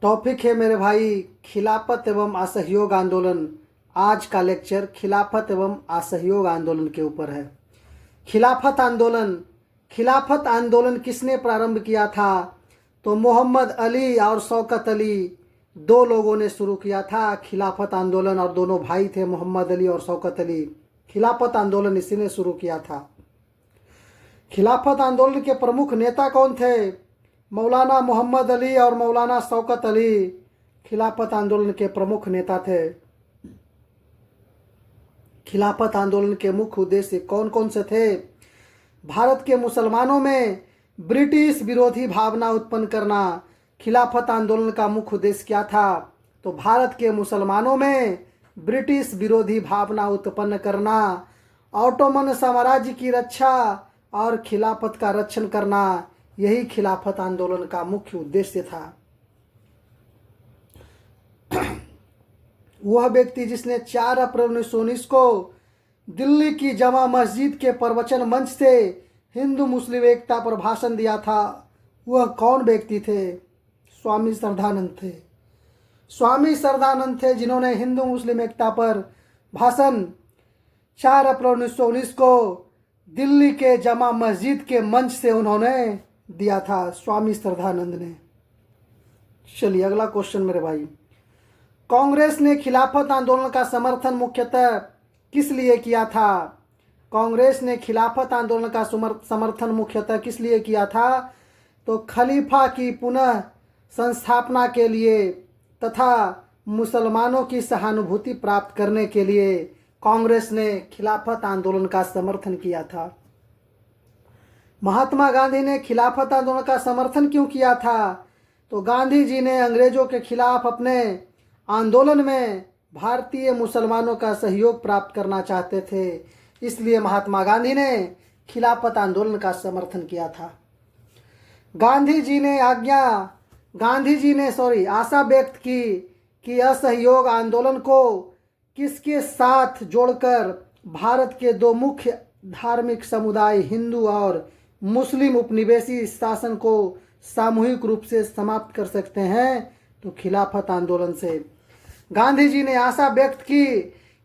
Topic है मेरे भाई खिलाफत एवं असहयोग आंदोलन। आज का लेक्चर खिलाफत एवं असहयोग आंदोलन के ऊपर है। खिलाफत आंदोलन किसने प्रारंभ किया था? तो मोहम्मद अली और शौकत अली दो लोगों ने शुरू किया था खिलाफत आंदोलन, और दोनों भाई थे मोहम्मद अली और शौकत अली। खिलाफत आंदोलन इसी ने शुरू किया था। खिलाफत आंदोलन के प्रमुख नेता कौन थे? मौलाना मोहम्मद अली और मौलाना शौकत अली खिलाफत आंदोलन के प्रमुख नेता थे। खिलाफत आंदोलन के मुख्य उद्देश्य कौन कौन से थे? भारत के मुसलमानों में ब्रिटिश विरोधी भावना उत्पन्न करना खिलाफत आंदोलन का मुख्य उद्देश्य क्या था? तो भारत के मुसलमानों में ब्रिटिश विरोधी भावना उत्पन्न करना, ऑटोमन साम्राज्य की रक्षा और खिलाफत का रक्षण करना, यही खिलाफत आंदोलन का मुख्य उद्देश्य था। वह व्यक्ति जिसने 4 अप्रैल 1919 को दिल्ली की जमा मस्जिद के प्रवचन मंच से हिंदू मुस्लिम एकता पर भाषण दिया था, वह कौन व्यक्ति थे? स्वामी श्रद्धानंद थे। स्वामी श्रद्धानंद थे जिन्होंने हिंदू मुस्लिम एकता पर भाषण 4 अप्रैल 1919 को दिल्ली के जमा मस्जिद के मंच से उन्होंने दिया था, स्वामी श्रद्धानंद ने। चलिए अगला क्वेश्चन मेरे भाई। कांग्रेस ने खिलाफत आंदोलन का समर्थन मुख्यतः किस लिए किया था? कांग्रेस ने खिलाफत आंदोलन का समर्थन मुख्यतः किस लिए किया था? तो खलीफा की पुनः संस्थापना के लिए तथा मुसलमानों की सहानुभूति प्राप्त करने के लिए कांग्रेस ने खिलाफत आंदोलन का समर्थन किया था। महात्मा गांधी ने खिलाफत आंदोलन का समर्थन क्यों किया था? तो गांधी जी ने अंग्रेजों के खिलाफ अपने आंदोलन में भारतीय मुसलमानों का सहयोग प्राप्त करना चाहते थे, इसलिए महात्मा गांधी ने खिलाफत आंदोलन का समर्थन किया था। गांधी जी ने आशा व्यक्त की कि असहयोग आंदोलन को किसके साथ जोड़कर भारत के दो मुख्य धार्मिक समुदाय हिंदू और मुस्लिम उपनिवेशी शासन को सामूहिक रूप से समाप्त कर सकते हैं? तो खिलाफत आंदोलन से। गांधी जी ने आशा व्यक्त की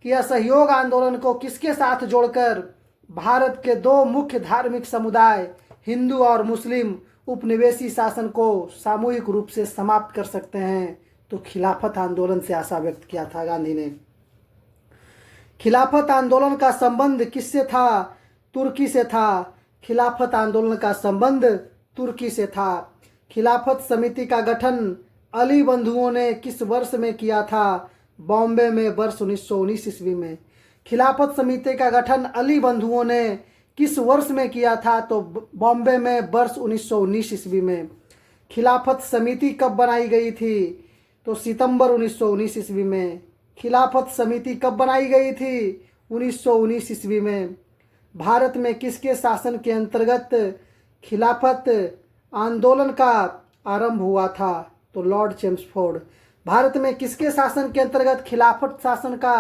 कि असहयोग आंदोलन को किसके साथ जोड़कर भारत के दो मुख्य धार्मिक समुदाय हिंदू और मुस्लिम उपनिवेशी शासन को सामूहिक रूप से समाप्त कर सकते हैं? तो खिलाफत आंदोलन से आशा व्यक्त किया था गांधी ने। खिलाफत आंदोलन का संबंध किससे था? तुर्की से था। खिलाफत आंदोलन का संबंध तुर्की से था। खिलाफत समिति का गठन अली बंधुओं ने किस वर्ष में किया था? बॉम्बे में वर्ष 1919 ईस्वी में। खिलाफत समिति का गठन अली बंधुओं ने किस वर्ष में किया था? तो बॉम्बे में वर्ष 1919 ईस्वी में। खिलाफत समिति कब बनाई गई थी? तो सितंबर 1919 ईस्वी में। खिलाफत समिति कब बनाई गई थी? 1919 ईस्वी में। भारत में किसके शासन के अंतर्गत खिलाफत आंदोलन का आरंभ हुआ था? तो लॉर्ड चेम्सफोर्ड। भारत में किसके शासन के अंतर्गत खिलाफत शासन का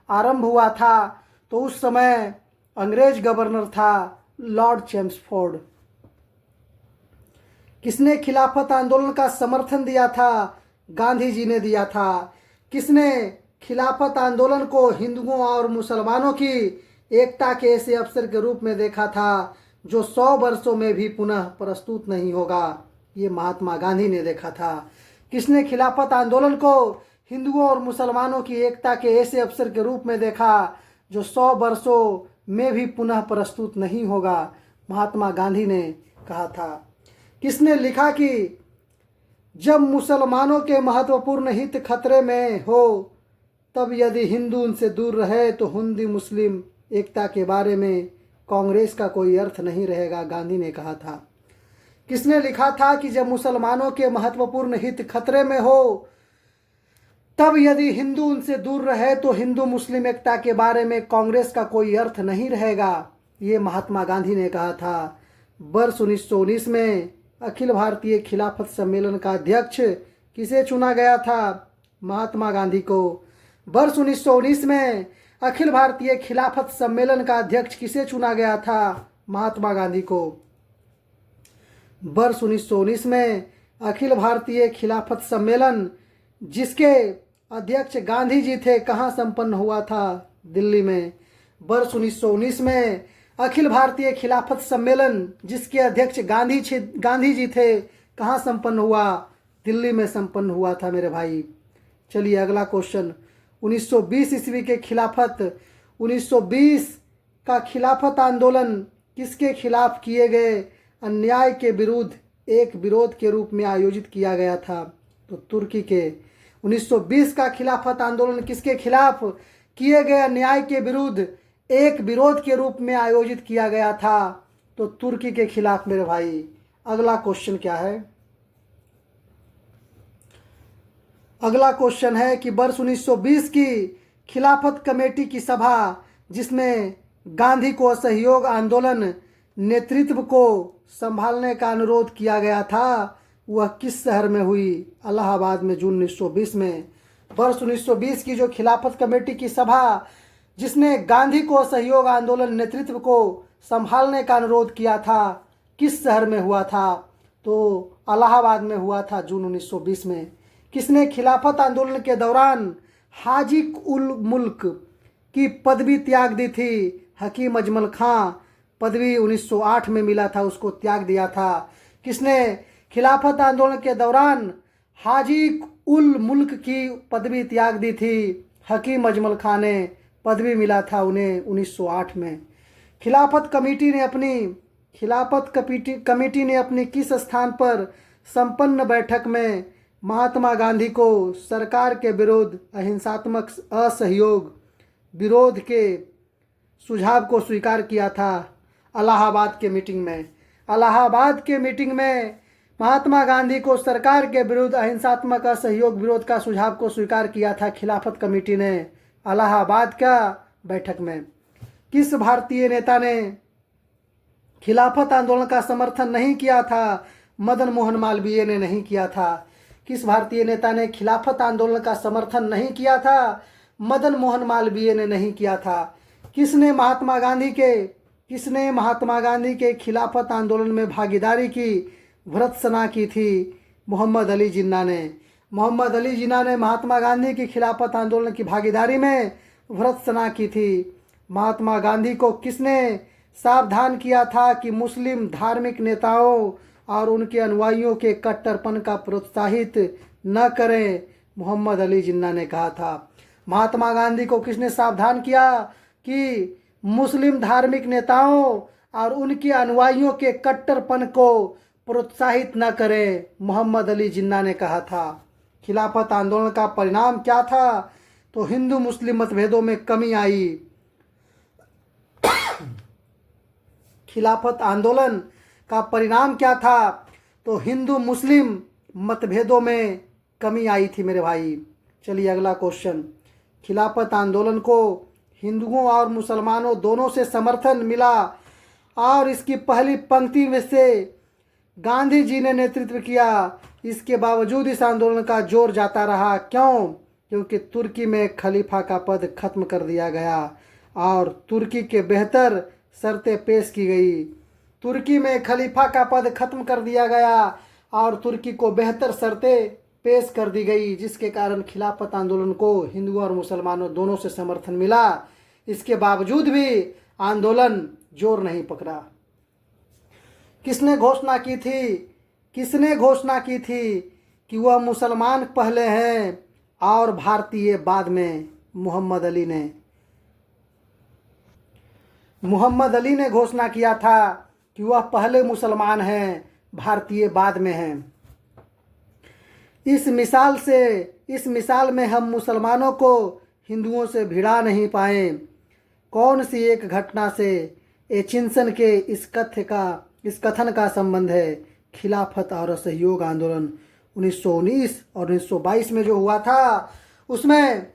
आरंभ हुआ था? तो उस समय अंग्रेज गवर्नर था लॉर्ड चेम्सफोर्ड। किसने खिलाफत आंदोलन का समर्थन दिया था? गांधी जी ने दिया था। किसने खिलाफत आंदोलन को हिंदुओं और मुसलमानों की एकता के ऐसे अवसर के रूप में देखा था जो 100 वर्षों में भी पुनः प्रस्तुत नहीं होगा? ये महात्मा गांधी ने देखा था। किसने खिलाफत आंदोलन को हिंदुओं और मुसलमानों की एकता के ऐसे अवसर के रूप में देखा जो 100 वर्षों में भी पुनः प्रस्तुत नहीं होगा? महात्मा गांधी ने कहा था। किसने लिखा कि जब मुसलमानों के महत्वपूर्ण हित खतरे में हो तब यदि हिंदू उनसे दूर रहे तो हिंदू मुस्लिम एकता के बारे में कांग्रेस का कोई अर्थ नहीं रहेगा? गांधी ने कहा था। किसने लिखा था कि जब मुसलमानों के महत्वपूर्ण हित खतरे में हो तब यदि हिंदू उनसे दूर रहे तो हिंदू मुस्लिम एकता के बारे में कांग्रेस का कोई अर्थ नहीं रहेगा? ये महात्मा गांधी ने कहा था। वर्ष 1919 में अखिल भारतीय खिलाफत सम्मेलन का अध्यक्ष किसे चुना गया था? महात्मा गांधी को। वर्ष 1919 में अखिल भारतीय खिलाफत सम्मेलन का अध्यक्ष किसे चुना गया था? महात्मा गांधी को। वर्ष 1919 में अखिल भारतीय खिलाफत सम्मेलन जिसके अध्यक्ष गांधी जी थे कहाँ संपन्न हुआ था? दिल्ली में। वर्ष 1919 में अखिल भारतीय खिलाफत सम्मेलन जिसके अध्यक्ष गांधी जी थे कहाँ संपन्न हुआ? दिल्ली में संपन्न हुआ था मेरे भाई। चलिए अगला क्वेश्चन। 1920 ईस्वी के खिलाफत 1920 का खिलाफत आंदोलन किसके खिलाफ किए गए अन्याय के विरुद्ध एक विरोध के रूप में आयोजित किया गया था? तो तुर्की के। 1920 का खिलाफत आंदोलन किसके खिलाफ किए गए अन्याय के विरुद्ध एक विरोध के रूप में आयोजित किया गया था? तो तुर्की के खिलाफ मेरे भाई। अगला क्वेश्चन क्या है? अगला क्वेश्चन है कि वर्ष 1920 की खिलाफत कमेटी की सभा जिसमें गांधी को असहयोग आंदोलन नेतृत्व को संभालने का अनुरोध किया गया था वह किस शहर में हुई? इलाहाबाद में, जून 1920 में। वर्ष 1920 की जो खिलाफत कमेटी की सभा जिसने गांधी को असहयोग आंदोलन नेतृत्व को संभालने का अनुरोध किया था किस शहर में हुआ था? तो इलाहाबाद में हुआ था, जून 1920 में। किसने खिलाफत आंदोलन के दौरान हाजी उल मुल्क की पदवी त्याग दी थी? हकीम अजमल खां। पदवी 1908 में मिला था, उसको त्याग दिया था। किसने खिलाफत आंदोलन के दौरान हाजी उल मुल्क की पदवी त्याग दी थी? हकीम अजमल खां ने। पदवी मिला था उन्हें 1908 में। खिलाफत कमेटी ने अपनी किस स्थान पर संपन्न बैठक में महात्मा गांधी को सरकार के विरुद्ध अहिंसात्मक असहयोग विरोध के सुझाव को स्वीकार किया था? इलाहाबाद के मीटिंग में। इलाहाबाद के मीटिंग में महात्मा गांधी को सरकार के विरुद्ध अहिंसात्मक असहयोग विरोध का सुझाव को स्वीकार किया था खिलाफत कमेटी ने इलाहाबाद का बैठक में। किस भारतीय नेता ने खिलाफत आंदोलन का समर्थन नहीं किया था? मदन मोहन मालवीय ने नहीं किया था। किस भारतीय नेता ने खिलाफत आंदोलन का समर्थन नहीं किया था? मदन मोहन मालवीय ने नहीं किया था। किसने महात्मा गांधी के खिलाफत आंदोलन में भागीदारी की भर्त्सना की थी? मोहम्मद अली जिन्ना ने। मोहम्मद अली जिन्ना ने महात्मा गांधी की खिलाफत आंदोलन की भागीदारी में भर्त्सना की थी। महात्मा गांधी को किसने सावधान किया था कि मुस्लिम धार्मिक नेताओं और उनके अनुयायियों के कट्टरपन का प्रोत्साहित न करें? मोहम्मद अली जिन्ना ने कहा था। महात्मा गांधी को किसने सावधान किया कि मुस्लिम धार्मिक नेताओं और उनके अनुयायियों के कट्टरपन को प्रोत्साहित न करें? मोहम्मद अली जिन्ना ने कहा था। खिलाफत आंदोलन का परिणाम क्या था? तो हिंदू मुस्लिम मतभेदों में कमी आई। खिलाफत आंदोलन का परिणाम क्या था? तो हिंदू मुस्लिम मतभेदों में कमी आई थी मेरे भाई। चलिए अगला क्वेश्चन। खिलाफत आंदोलन को हिंदुओं और मुसलमानों दोनों से समर्थन मिला और इसकी पहली पंक्ति में से गांधी जी ने नेतृत्व किया। इसके बावजूद इस आंदोलन का जोर जाता रहा। क्यों? क्योंकि तुर्की में खलीफा का पद खत्म कर दिया गया और तुर्की के बेहतर शर्तें पेश की गई। तुर्की में खलीफा का पद खत्म कर दिया गया और तुर्की को बेहतर शर्तें पेश कर दी गई, जिसके कारण खिलाफत आंदोलन को हिंदुओं और मुसलमानों दोनों से समर्थन मिला। इसके बावजूद भी आंदोलन जोर नहीं पकड़ा। किसने घोषणा की थी कि वह मुसलमान पहले हैं और भारतीय बाद में? मोहम्मद अली ने घोषणा किया था कि वह पहले मुसलमान हैं, भारतीय बाद में हैं। इस मिसाल में हम मुसलमानों को हिंदुओं से भिड़ा नहीं पाए। कौन सी एक घटना से एचिंसन के इस कथन का संबंध है? खिलाफत और असहयोग आंदोलन 1919 और 1922 में जो हुआ था उसमें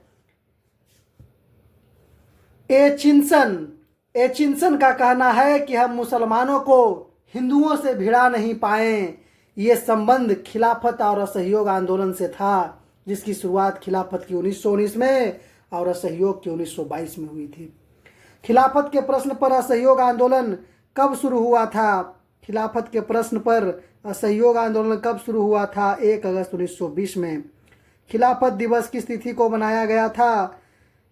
एचिंसन का कहना है कि हम मुसलमानों को हिंदुओं से भिड़ा नहीं पाए। ये संबंध खिलाफत और असहयोग आंदोलन से था, जिसकी शुरुआत खिलाफत की 1919 में और असहयोग की 1922 में हुई थी। खिलाफत के प्रश्न पर असहयोग आंदोलन कब शुरू हुआ था? खिलाफत के प्रश्न पर असहयोग आंदोलन कब शुरू हुआ था? 1 अगस्त 1920 में। खिलाफत दिवस किस तिथि को मनाया गया था?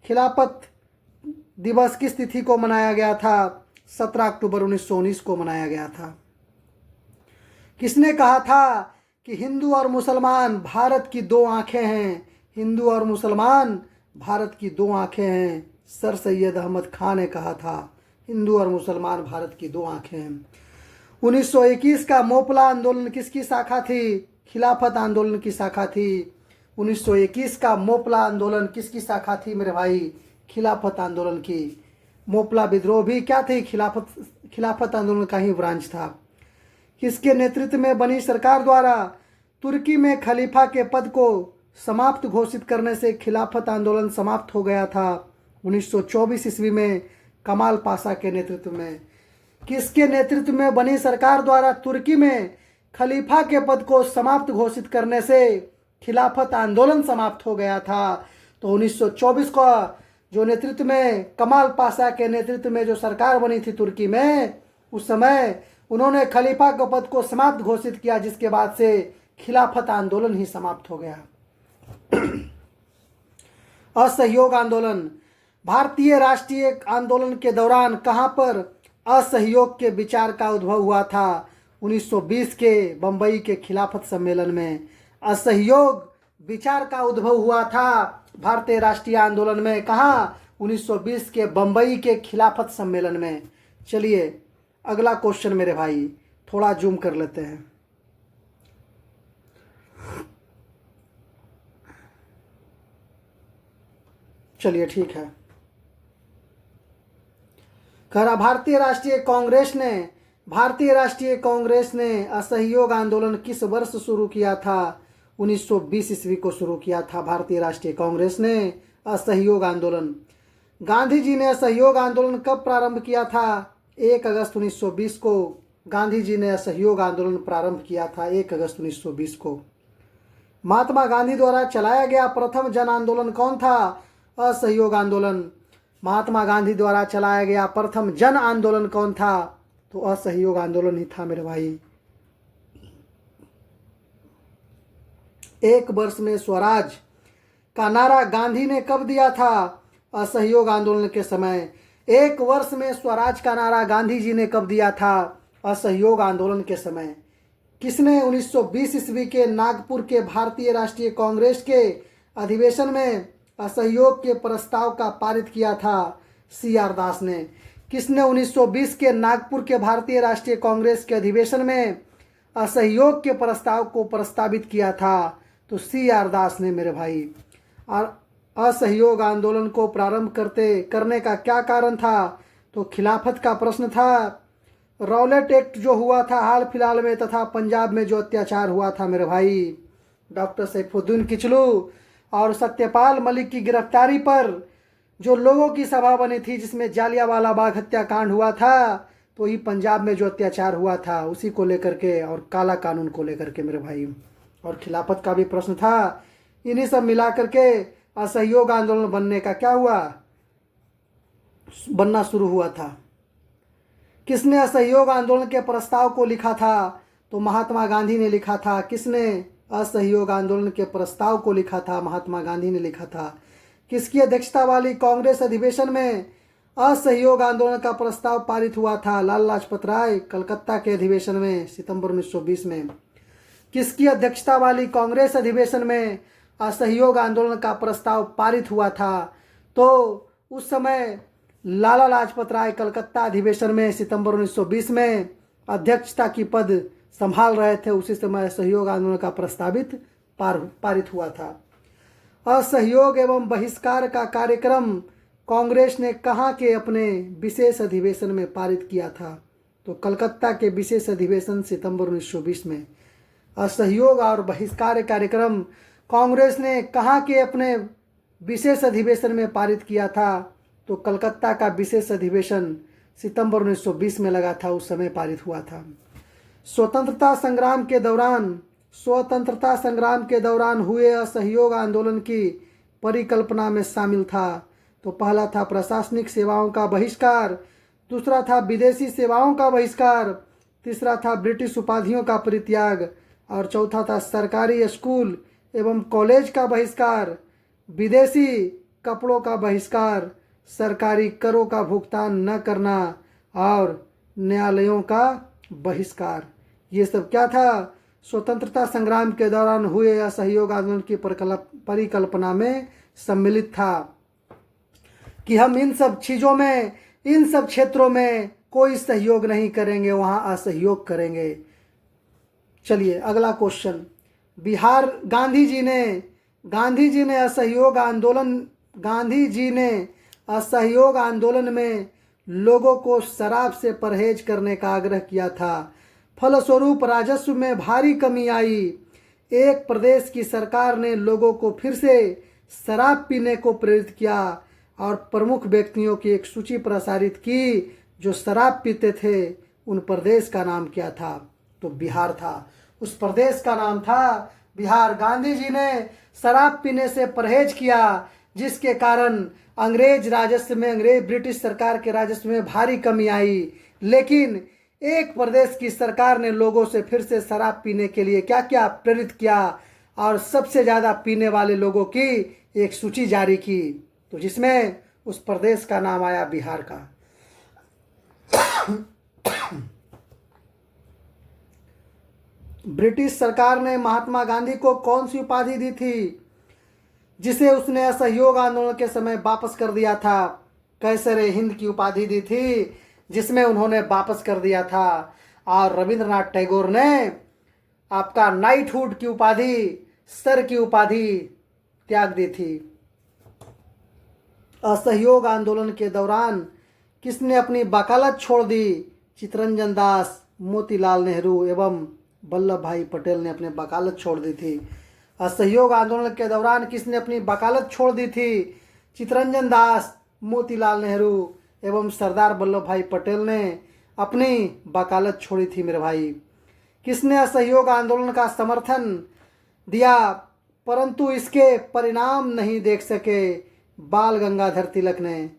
खिलाफत दिवस किस तिथि को मनाया गया था? 17 अक्टूबर 1919 को मनाया गया था। किसने कहा था कि हिंदू और मुसलमान भारत की दो आंखें हैं? हिंदू और मुसलमान भारत की दो आंखें हैं। सर सैयद अहमद खान ने कहा था हिंदू और मुसलमान भारत की दो आंखें हैं। 1921 का मोपला आंदोलन किसकी शाखा थी? खिलाफत आंदोलन की शाखा थी। 1921 का मोपला आंदोलन किसकी शाखा थी मेरे भाई? खिलाफत आंदोलन की। मोपला विद्रोह भी क्या थी? खिलाफत आंदोलन का ही ब्रांच था। किसके नेतृत्व में बनी सरकार द्वारा तुर्की में खलीफा के पद को समाप्त घोषित करने से खिलाफत आंदोलन समाप्त हो गया था? 1924 ईस्वी में कमाल पाशा के नेतृत्व में। किसके नेतृत्व में बनी सरकार द्वारा तुर्की में खलीफा के पद को समाप्त घोषित करने से खिलाफत आंदोलन समाप्त हो गया था? तो 1924 का जो नेतृत्व में कमाल पाशा के नेतृत्व में जो सरकार बनी थी तुर्की में, उस समय उन्होंने खलीफा के पद को समाप्त घोषित किया, जिसके बाद से खिलाफत आंदोलन ही समाप्त हो गया। असहयोग आंदोलन। भारतीय राष्ट्रीय आंदोलन के दौरान कहां पर असहयोग के विचार का उद्भव हुआ था? 1920 के बंबई के खिलाफत सम्मेलन में असहयोग विचार का उद्भव हुआ था भारतीय राष्ट्रीय आंदोलन में। कहाँ? 1920 के बंबई के खिलाफत सम्मेलन में। चलिए अगला क्वेश्चन मेरे भाई, थोड़ा जूम कर लेते हैं। चलिए ठीक है। कह रहा भारतीय राष्ट्रीय कांग्रेस ने असहयोग आंदोलन किस वर्ष शुरू किया था? 1920 ईस्वी को शुरू किया था भारतीय राष्ट्रीय कांग्रेस ने असहयोग आंदोलन। गांधी जी ने असहयोग आंदोलन कब प्रारंभ किया था? 1 अगस्त 1920 को गांधी जी ने असहयोग आंदोलन प्रारंभ किया था, 1 अगस्त 1920 को। महात्मा गांधी द्वारा चलाया गया प्रथम जन आंदोलन कौन था? असहयोग आंदोलन। महात्मा गांधी द्वारा चलाया गया प्रथम जन आंदोलन कौन था? तो असहयोग आंदोलन ही था मेरे भाई। एक वर्ष में स्वराज का नारा गांधी ने कब दिया था? असहयोग आंदोलन के समय। 1 वर्ष में स्वराज का नारा गांधी जी ने कब दिया था? असहयोग आंदोलन के समय। किसने 1920 ईस्वी के नागपुर के भारतीय राष्ट्रीय कांग्रेस के अधिवेशन में असहयोग के प्रस्ताव का पारित किया था? CR दास ने। किसने 1920 के नागपुर के भारतीय राष्ट्रीय कांग्रेस के अधिवेशन में असहयोग के प्रस्ताव को प्रस्तावित किया था? तो CR दास ने मेरे भाई। और असहयोग आंदोलन को प्रारंभ करने का क्या कारण था? तो खिलाफत का प्रश्न था। रॉलेट एक्ट जो हुआ था हाल फिलहाल में, तथा पंजाब में जो अत्याचार हुआ था मेरे भाई, डॉक्टर सैफुद्दीन किचलू और सत्यपाल मलिक की गिरफ्तारी पर जो लोगों की सभा बनी थी जिसमें जालियांवाला बाग हत्याकांड हुआ था, तो ही पंजाब में जो अत्याचार हुआ था उसी को लेकर के और काला कानून को लेकर के मेरे भाई। और खिलाफत का भी प्रश्न था। इन्हीं सब मिला करके असहयोग आंदोलन बनने का क्या हुआ? बनना शुरू हुआ था। किसने असहयोग आंदोलन के प्रस्ताव को लिखा था? तो महात्मा गांधी ने लिखा था। किसने असहयोग आंदोलन के प्रस्ताव को लिखा था? महात्मा गांधी ने लिखा था। किसकी अध्यक्षता वाली कांग्रेस अधिवेशन में असहयोग आंदोलन का प्रस्ताव पारित हुआ था? लाला लाजपत राय, कलकत्ता के अधिवेशन में सितंबर 1920 में। किसकी अध्यक्षता वाली कांग्रेस अधिवेशन में असहयोग आंदोलन का प्रस्ताव पारित हुआ था? तो उस समय लाला लाजपत राय कलकत्ता अधिवेशन में सितंबर 1920 में अध्यक्षता की पद संभाल रहे थे। उसी समय असहयोग आंदोलन का प्रस्तावित पारित हुआ था। असहयोग एवं बहिष्कार का कार्यक्रम कांग्रेस ने कहाँ के अपने विशेष अधिवेशन में पारित किया था? तो कलकत्ता के विशेष अधिवेशन सितंबर 1920 में। असहयोग और बहिष्कार कार्यक्रम कांग्रेस ने कहाँ के अपने विशेष अधिवेशन में पारित किया था? तो कलकत्ता का विशेष अधिवेशन सितंबर 1920 में लगा था, उस समय पारित हुआ था। स्वतंत्रता संग्राम के दौरान हुए असहयोग आंदोलन की परिकल्पना में शामिल था। तो पहला था प्रशासनिक सेवाओं का बहिष्कार, दूसरा था विदेशी सेवाओं का बहिष्कार, तीसरा था ब्रिटिश उपाधियों का परित्याग, और चौथा था सरकारी स्कूल एवं कॉलेज का बहिष्कार, विदेशी कपड़ों का बहिष्कार, सरकारी करों का भुगतान न करना और न्यायालयों का बहिष्कार। ये सब क्या था? स्वतंत्रता संग्राम के दौरान हुए असहयोग आंदोलन की परिकल्पना में सम्मिलित था कि हम इन सब चीज़ों में, इन सब क्षेत्रों में कोई सहयोग नहीं करेंगे, वहाँ असहयोग करेंगे। चलिए अगला क्वेश्चन। बिहार गांधी जी ने असहयोग आंदोलन में लोगों को शराब से परहेज करने का आग्रह किया था। फलस्वरूप राजस्व में भारी कमी आई। एक प्रदेश की सरकार ने लोगों को फिर से शराब पीने को प्रेरित किया और प्रमुख व्यक्तियों की एक सूची प्रसारित की जो शराब पीते थे। उन प्रदेश का नाम क्या था? तो बिहार था। उस प्रदेश का नाम था बिहार। गांधी जी ने शराब पीने से परहेज किया, जिसके कारण ब्रिटिश सरकार के राजस्व में भारी कमी आई। लेकिन एक प्रदेश की सरकार ने लोगों से फिर से शराब पीने के लिए क्या क्या प्रेरित किया और सबसे ज़्यादा पीने वाले लोगों की एक सूची जारी की, तो जिसमें उस प्रदेश का नाम आया बिहार का। ब्रिटिश सरकार ने महात्मा गांधी को कौन सी उपाधि दी थी जिसे उसने असहयोग आंदोलन के समय वापस कर दिया था? कैसर हिंद की उपाधि दी थी, जिसमें उन्होंने वापस कर दिया था। और रविंद्रनाथ टैगोर ने आपका नाइटहुड की उपाधि, सर की उपाधि त्याग दी थी। असहयोग आंदोलन के दौरान किसने अपनी वकालत छोड़ दी? चित्तरंजन दास, मोतीलाल नेहरू एवं वल्लभ भाई पटेल ने अपनी वकालत छोड़ दी थी। असहयोग आंदोलन के दौरान किसने अपनी वकालत छोड़ दी थी? चित्तरंजन दास, मोतीलाल नेहरू एवं सरदार वल्लभ भाई पटेल ने अपनी वकालत छोड़ी थी मेरे भाई। किसने असहयोग आंदोलन का समर्थन दिया परंतु इसके परिणाम नहीं देख सके? बाल गंगाधर तिलक ने।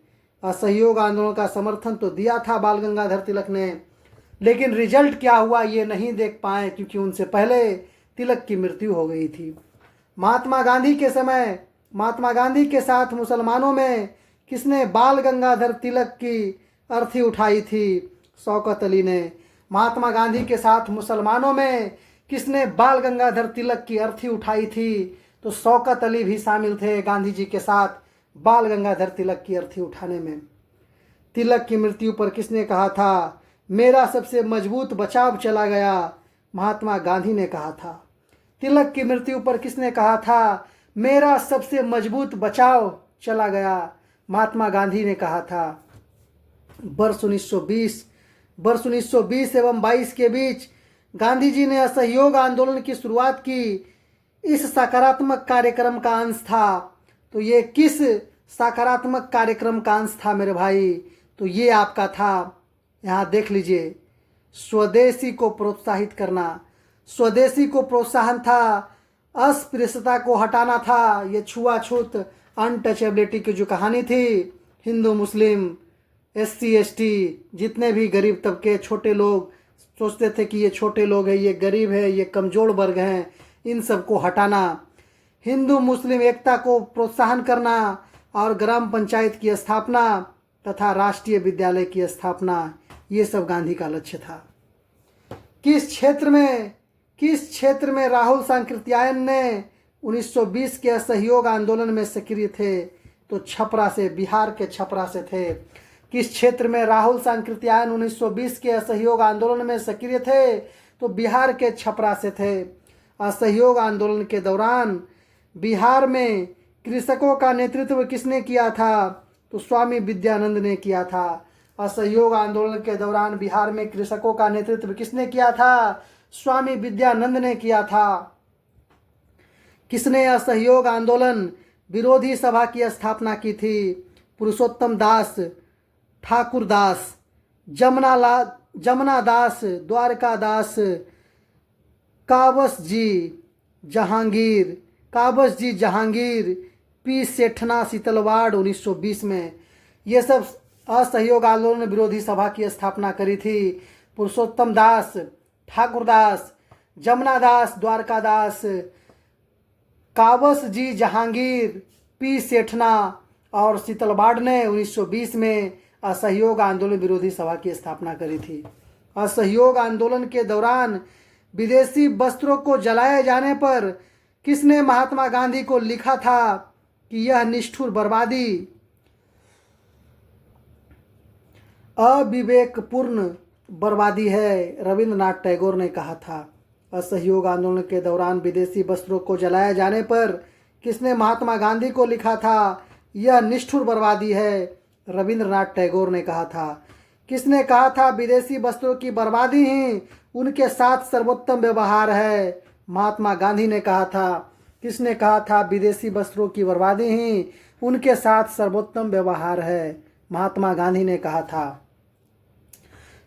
असहयोग आंदोलन का समर्थन तो दिया था बाल गंगाधर तिलक ने, लेकिन रिजल्ट क्या हुआ ये नहीं देख पाए, क्योंकि उनसे पहले तिलक की मृत्यु हो गई थी। महात्मा गांधी के साथ मुसलमानों में किसने बाल गंगाधर तिलक की अर्थी उठाई थी? शौकत अली ने। महात्मा गांधी के साथ मुसलमानों में किसने बाल गंगाधर तिलक की अर्थी उठाई थी? तो शौकत अली भी शामिल थे गांधी जी के साथ बाल गंगाधर तिलक की अर्थी उठाने में। तिलक की मृत्यु पर किसने कहा था, मेरा सबसे मजबूत बचाव चला गया? महात्मा गांधी ने कहा था। तिलक की मृत्यु पर किसने कहा था, मेरा सबसे मजबूत बचाव चला गया? महात्मा गांधी ने कहा था। वर्ष 1920 एवं 22 के बीच गांधी जी ने असहयोग आंदोलन की शुरुआत की। इस सकारात्मक कार्यक्रम का अंश था। तो ये किस सकारात्मक कार्यक्रम का अंश था मेरे भाई? तो ये आपका था, यहाँ देख लीजिए, स्वदेशी को प्रोत्साहित करना। स्वदेशी को प्रोत्साहन था, अस्पृश्यता को हटाना था। ये छुआछूत, अनटचेबिलिटी की जो कहानी थी, हिंदू मुस्लिम, SC ST जितने भी गरीब तबके, छोटे लोग सोचते थे कि ये छोटे लोग हैं, ये गरीब है, ये कमज़ोर वर्ग हैं, इन सब को हटाना। हिंदू मुस्लिम एकता को प्रोत्साहन करना और ग्राम पंचायत की स्थापना तथा राष्ट्रीय विद्यालय की स्थापना, ये सब गांधी का लक्ष्य था। किस क्षेत्र में राहुल सांकृत्यायन ने 1920 के असहयोग आंदोलन में सक्रिय थे? तो छपरा से, बिहार के छपरा से थे। किस क्षेत्र में राहुल सांकृत्यायन 1920 के असहयोग आंदोलन में सक्रिय थे? तो बिहार के छपरा से थे। असहयोग आंदोलन के दौरान बिहार में कृषकों का नेतृत्व किसने किया था? तो स्वामी विद्यानंद ने किया था। असहयोग आंदोलन के दौरान बिहार में कृषकों का नेतृत्व किसने किया था? स्वामी विद्यानंद ने किया था। किसने असहयोग आंदोलन विरोधी सभा की स्थापना की थी? पुरुषोत्तम दास, ठाकुर दास, जमुना दास, द्वारका दास, काबस जी जहांगीर, पी सेठना शीतलवाड़ 1920 में। ये सब असहयोग आंदोलन विरोधी सभा की स्थापना करी थी। पुरुषोत्तम दास, ठाकुरदास, जमुनादास, द्वारकादास, कावस जी जहांगीर, पी सेठना और शीतलवाड़ ने 1920 में असहयोग आंदोलन विरोधी सभा की स्थापना करी थी। असहयोग आंदोलन के दौरान विदेशी वस्त्रों को जलाए जाने पर किसने महात्मा गांधी को लिखा था कि यह निष्ठुर बर्बादी, अविवेकपूर्ण बर्बादी है? रविंद्रनाथ टैगोर ने कहा था। असहयोग आंदोलन के दौरान विदेशी वस्त्रों को जलाए जाने पर किसने महात्मा गांधी को लिखा था यह निष्ठुर बर्बादी है? रविंद्रनाथ टैगोर ने कहा था। किसने कहा था विदेशी वस्त्रों की बर्बादी ही उनके साथ सर्वोत्तम व्यवहार है? महात्मा गांधी ने कहा था। किसने कहा था विदेशी वस्त्रों की बर्बादी ही उनके साथ सर्वोत्तम व्यवहार है? महात्मा गांधी ने कहा था।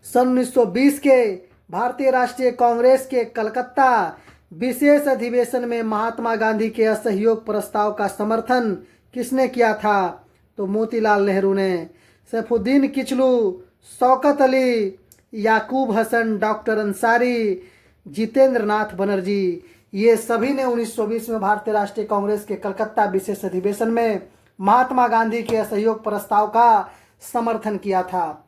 सन 1920 के भारतीय राष्ट्रीय कांग्रेस के कलकत्ता विशेष अधिवेशन में महात्मा गांधी के असहयोग प्रस्ताव का समर्थन किसने किया था? तो मोतीलाल नेहरू ने। सैफुद्दीन किचलू, शौकत अली, याकूब हसन, डॉक्टर अंसारी, जितेंद्र नाथ बनर्जी, ये सभी ने 1920 में भारतीय राष्ट्रीय कांग्रेस के कलकत्ता विशेष अधिवेशन में महात्मा गांधी के असहयोग प्रस्ताव का समर्थन किया था।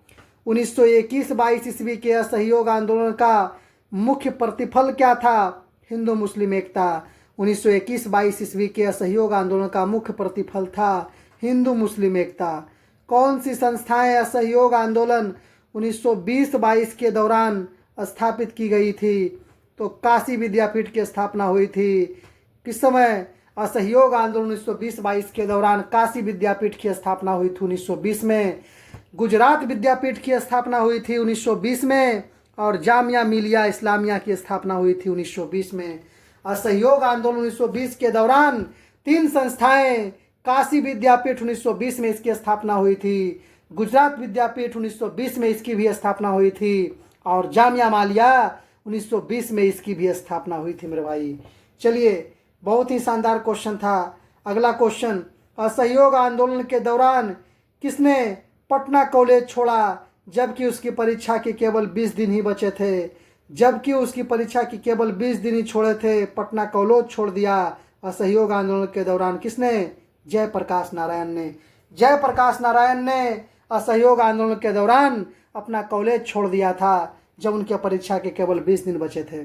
1921-22 ईस्वी के असहयोग आंदोलन का मुख्य प्रतिफल क्या था? हिंदू मुस्लिम एकता। 1921-22 ईस्वी के असहयोग आंदोलन का मुख्य प्रतिफल था हिंदू मुस्लिम एकता। कौन सी संस्थाएं असहयोग आंदोलन 1920-22 के दौरान स्थापित की गई थी? तो काशी विद्यापीठ की स्थापना हुई थी। किस समय? असहयोग आंदोलन 1920-22 के दौरान काशी विद्यापीठ की स्थापना हुई थी 1920 में। गुजरात विद्यापीठ की स्थापना हुई थी 1920 में और जामिया मिलिया इस्लामिया की स्थापना हुई थी 1920 में। असहयोग आंदोलन 1920 के दौरान 3 संस्थाएं, काशी विद्यापीठ 1920 में इसकी स्थापना हुई थी, गुजरात विद्यापीठ 1920 में इसकी भी स्थापना हुई थी और जामिया मिलिया 1920 में इसकी भी स्थापना हुई थी मेरे भाई। चलिए, बहुत ही शानदार क्वेश्चन था। अगला क्वेश्चन, असहयोग आंदोलन के दौरान किसने पटना कॉलेज छोड़ा जबकि उसकी परीक्षा के केवल 20 दिन ही बचे थे? जबकि उसकी परीक्षा की केवल 20 दिन ही छोड़े थे, पटना कॉलेज छोड़ दिया। असहयोग आंदोलन के दौरान किसने? जयप्रकाश नारायण ने। जयप्रकाश नारायण ने असहयोग आंदोलन के दौरान अपना कॉलेज छोड़ दिया था जब उनके परीक्षा के केवल 20 दिन बचे थे।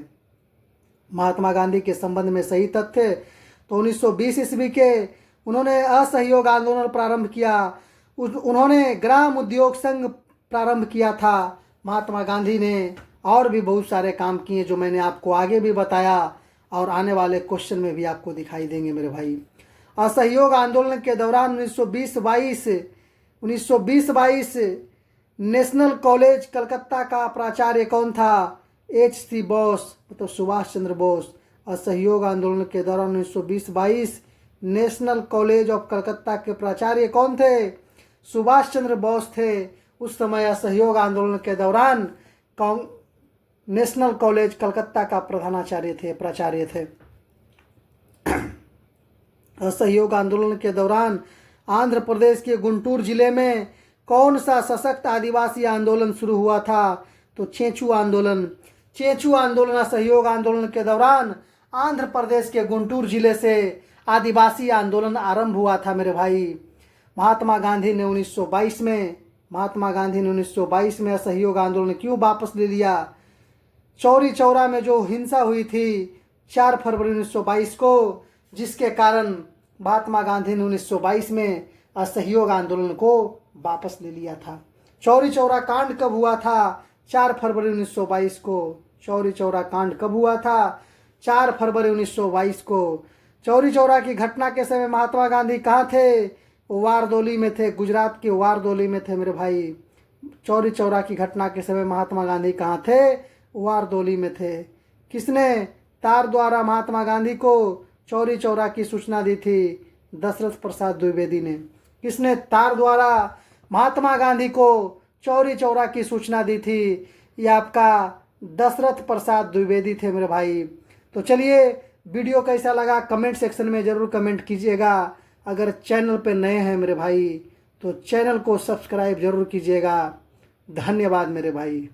महात्मा गांधी के संबंध में सही तथ्य, तो 1920 ईस्वी के उन्होंने असहयोग आंदोलन प्रारंभ किया। उन्होंने ग्राम उद्योग संघ प्रारंभ किया था महात्मा गांधी ने, और भी बहुत सारे काम किए जो मैंने आपको आगे भी बताया और आने वाले क्वेश्चन में भी आपको दिखाई देंगे मेरे भाई। असहयोग आंदोलन के दौरान 1920-22 नेशनल कॉलेज कलकत्ता का प्राचार्य कौन था? H.C. बोस, मतलब सुभाष चंद्र बोस। असहयोग आंदोलन के दौरान 1920-22 नेशनल कॉलेज ऑफ कलकत्ता के प्राचार्य कौन थे? सुभाष चंद्र बोस थे। उस समय असहयोग आंदोलन के दौरान नेशनल कॉलेज कलकत्ता का प्रधानाचार्य थे, प्राचार्य थे। असहयोग आंदोलन के दौरान आंध्र प्रदेश के गुंटूर जिले में कौन सा सशक्त आदिवासी आंदोलन शुरू हुआ था? तो चेंचू आंदोलन। चेंचू आंदोलन असहयोग आंदोलन के दौरान आंध्र प्रदेश के गुंटूर जिले से आदिवासी आंदोलन आरंभ हुआ था मेरे भाई। महात्मा गांधी ने 1922 में असहयोग आंदोलन क्यों वापस ले लिया? चौरी चौरा में जो हिंसा हुई थी 4 फरवरी 1922 को, जिसके कारण महात्मा गांधी ने 1922 में असहयोग आंदोलन को वापस ले लिया था। चौरी चौरा कांड कब हुआ था? 4 फरवरी 1922 को। चौरी चौरा कांड कब हुआ था? 4 फरवरी 1922 को। चौरी चौरा की घटना के समय महात्मा गांधी कहाँ थे? वारदोली में थे, गुजरात के वारदोली में थे मेरे भाई। चौरी चौरा की घटना के समय महात्मा गांधी कहाँ थे? वारदोली में थे। किसने तार द्वारा महात्मा गांधी को चौरी चौरा की सूचना दी थी? दशरथ प्रसाद द्विवेदी ने। किसने तार द्वारा महात्मा गांधी को चौरी चौरा की सूचना दी थी? ये आपका दशरथ प्रसाद द्विवेदी थे मेरे भाई। तो चलिए, वीडियो कैसा लगा कमेंट सेक्शन में ज़रूर कमेंट कीजिएगा। अगर चैनल पे नए हैं मेरे भाई तो चैनल को सब्सक्राइब जरूर कीजिएगा। धन्यवाद मेरे भाई।